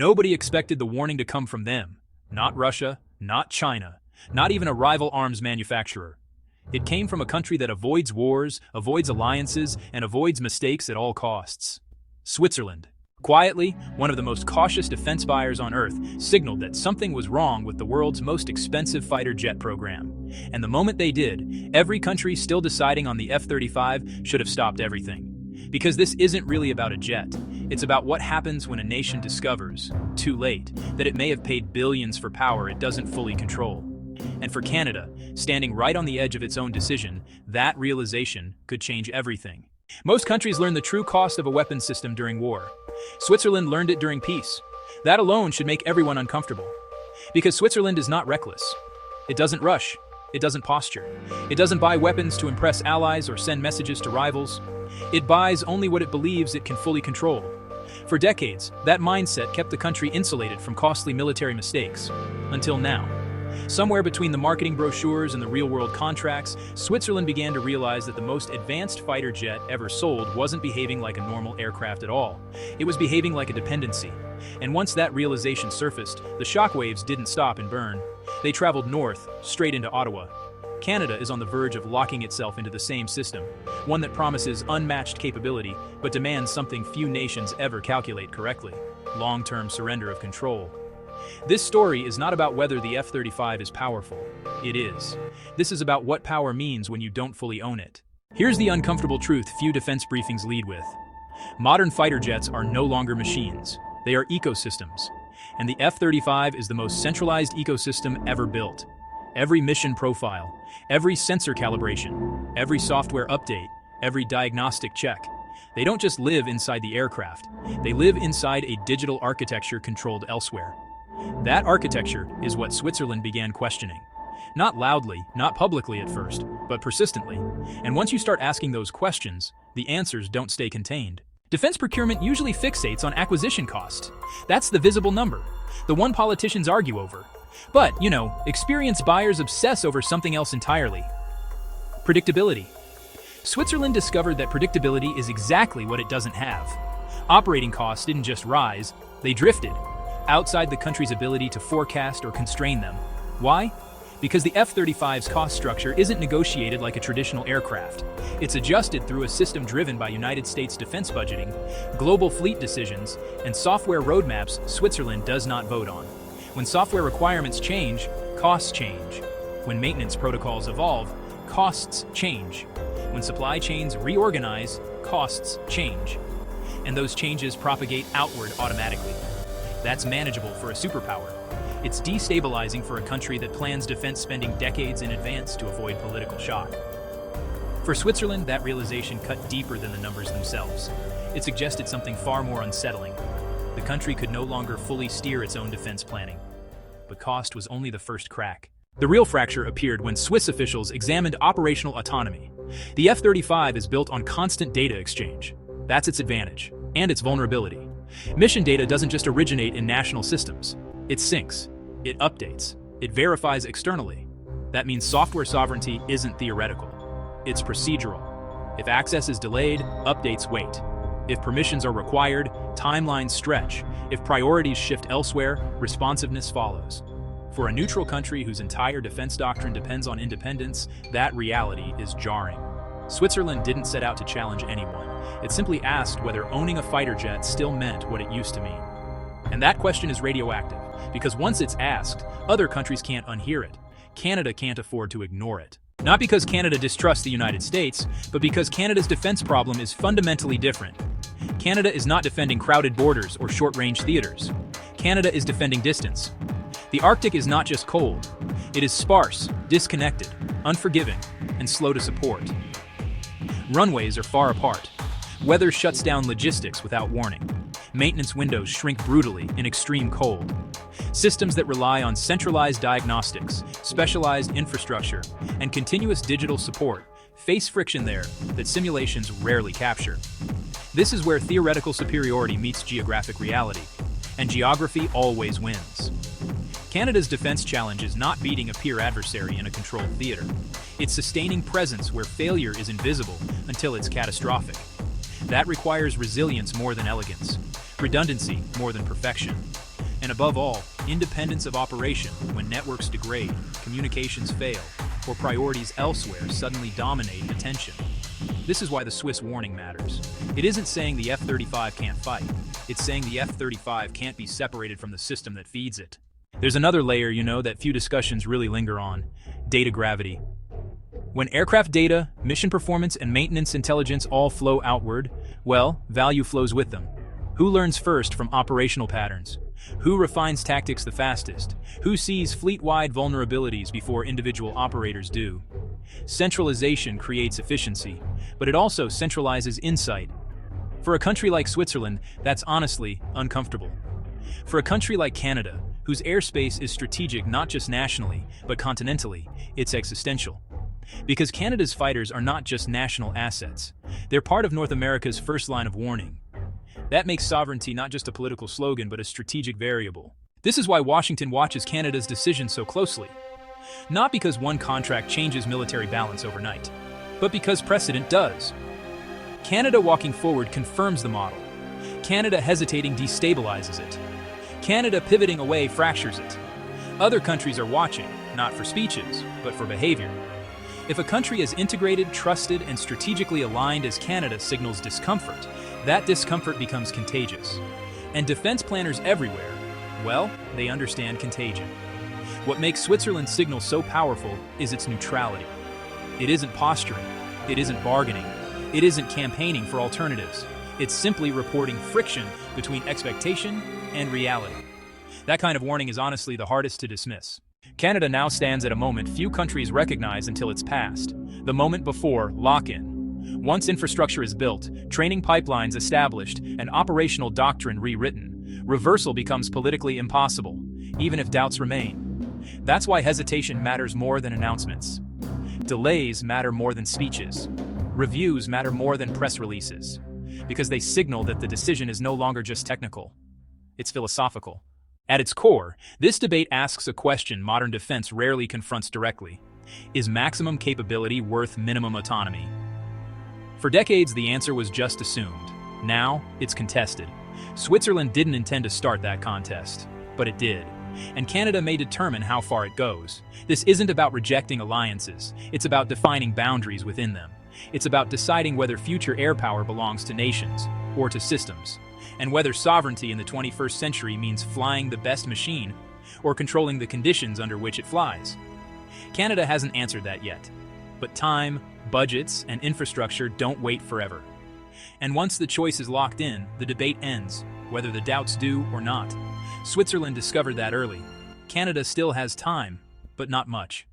Nobody expected the warning to come from them. Not Russia, not China, not even a rival arms manufacturer. It came from a country that avoids wars, avoids alliances, and avoids mistakes at all costs. Switzerland. Quietly, one of the most cautious defense buyers on Earth signaled that something was wrong with the world's most expensive fighter jet program. And the moment they did, every country still deciding on the F-35 should have stopped everything. Because this isn't really about a jet. It's about what happens when a nation discovers, too late, that it may have paid billions for power it doesn't fully control. And for Canada, standing right on the edge of its own decision, that realization could change everything. Most countries learn the true cost of a weapons system during war. Switzerland learned it during peace. That alone should make everyone uncomfortable. Because Switzerland is not reckless. It doesn't rush. It doesn't posture. It doesn't buy weapons to impress allies or send messages to rivals. It buys only what it believes it can fully control. For decades, that mindset kept the country insulated from costly military mistakes. Until now. Somewhere between the marketing brochures and the real-world contracts, Switzerland began to realize that the most advanced fighter jet ever sold wasn't behaving like a normal aircraft at all. It was behaving like a dependency. And once that realization surfaced, the shockwaves didn't stop and burn. They traveled north, straight into Ottawa. Canada is on the verge of locking itself into the same system, one that promises unmatched capability but demands something few nations ever calculate correctly: long-term surrender of control. This story is not about whether the F-35 is powerful. It is. This is about what power means when you don't fully own it. Here's the uncomfortable truth few defense briefings lead with. Modern fighter jets are no longer machines. They are ecosystems. And the F-35 is the most centralized ecosystem ever built. Every mission profile, every sensor calibration, every software update, every diagnostic check. They don't just live inside the aircraft. They live inside a digital architecture controlled elsewhere. That architecture is what Switzerland began questioning. Not loudly, not publicly at first, but persistently. And once you start asking those questions, the answers don't stay contained. Defense procurement usually fixates on acquisition costs. That's the visible number, the one politicians argue over. But, experienced buyers obsess over something else entirely. Predictability. Switzerland discovered that predictability is exactly what it doesn't have. Operating costs didn't just rise, they drifted, outside the country's ability to forecast or constrain them. Why? Because the F-35's cost structure isn't negotiated like a traditional aircraft. It's adjusted through a system driven by United States defense budgeting, global fleet decisions, and software roadmaps Switzerland does not vote on. When software requirements change, costs change. When maintenance protocols evolve, costs change. When supply chains reorganize, costs change. And those changes propagate outward automatically. That's manageable for a superpower. It's destabilizing for a country that plans defense spending decades in advance to avoid political shock. For Switzerland, that realization cut deeper than the numbers themselves. It suggested something far more unsettling. The country could no longer fully steer its own defense planning. But cost was only the first crack. The real fracture appeared when Swiss officials examined operational autonomy. The F-35 is built on constant data exchange. That's its advantage, and its vulnerability. Mission data doesn't just originate in national systems. It syncs, it updates, it verifies externally. That means software sovereignty isn't theoretical. It's procedural. If access is delayed, updates wait. If permissions are required, timelines stretch. If priorities shift elsewhere, responsiveness follows. For a neutral country whose entire defense doctrine depends on independence, that reality is jarring. Switzerland didn't set out to challenge anyone. It simply asked whether owning a fighter jet still meant what it used to mean. And that question is radioactive, because once it's asked, other countries can't unhear it. Canada can't afford to ignore it. Not because Canada distrusts the United States, but because Canada's defense problem is fundamentally different. Canada is not defending crowded borders or short-range theaters. Canada is defending distance. The Arctic is not just cold. It is sparse, disconnected, unforgiving, and slow to support. Runways are far apart. Weather shuts down logistics without warning. Maintenance windows shrink brutally in extreme cold. Systems that rely on centralized diagnostics, specialized infrastructure, and continuous digital support face friction there that simulations rarely capture. This is where theoretical superiority meets geographic reality, and geography always wins. Canada's defense challenge is not beating a peer adversary in a controlled theater. It's sustaining presence where failure is invisible until it's catastrophic. That requires resilience more than elegance, redundancy more than perfection. And above all, independence of operation when networks degrade, communications fail, or priorities elsewhere suddenly dominate attention. This is why the Swiss warning matters. It isn't saying the F-35 can't fight. It's saying the F-35 can't be separated from the system that feeds it. There's another layer, that few discussions really linger on: data gravity. When aircraft data, mission performance, and maintenance intelligence all flow outward, well, value flows with them. Who learns first from operational patterns? Who refines tactics the fastest? Who sees fleet-wide vulnerabilities before individual operators do? Centralization creates efficiency, but it also centralizes insight. For a country like Switzerland, that's honestly uncomfortable. For a country like Canada, whose airspace is strategic not just nationally, but continentally, it's existential. Because Canada's fighters are not just national assets. They're part of North America's first line of warning. That makes sovereignty not just a political slogan, but a strategic variable. This is why Washington watches Canada's decisions so closely. Not because one contract changes military balance overnight, but because precedent does. Canada walking forward confirms the model. Canada hesitating destabilizes it. Canada pivoting away fractures it. Other countries are watching, not for speeches, but for behavior. If a country as integrated, trusted, and strategically aligned as Canada signals discomfort, that discomfort becomes contagious. And defense planners everywhere, well, they understand contagion. What makes Switzerland's signal so powerful is its neutrality. It isn't posturing, it isn't bargaining, it isn't campaigning for alternatives. It's simply reporting friction between expectation and reality. That kind of warning is honestly the hardest to dismiss. Canada now stands at a moment few countries recognize until it's passed, the moment before lock-in. Once infrastructure is built, training pipelines established, and operational doctrine rewritten, reversal becomes politically impossible, even if doubts remain. That's why hesitation matters more than announcements. Delays matter more than speeches. Reviews matter more than press releases, because they signal that the decision is no longer just technical. It's philosophical. At its core, this debate asks a question modern defense rarely confronts directly. Is maximum capability worth minimum autonomy? For decades, the answer was just assumed. Now, it's contested. Switzerland didn't intend to start that contest, but it did. And Canada may determine how far it goes. This isn't about rejecting alliances. It's about defining boundaries within them. It's about deciding whether future air power belongs to nations or to systems, and whether sovereignty in the 21st century means flying the best machine or controlling the conditions under which it flies. Canada hasn't answered that yet. But time, budgets, and infrastructure don't wait forever. And once the choice is locked in, the debate ends, whether the doubts do or not. Switzerland discovered that early. Canada still has time, but not much.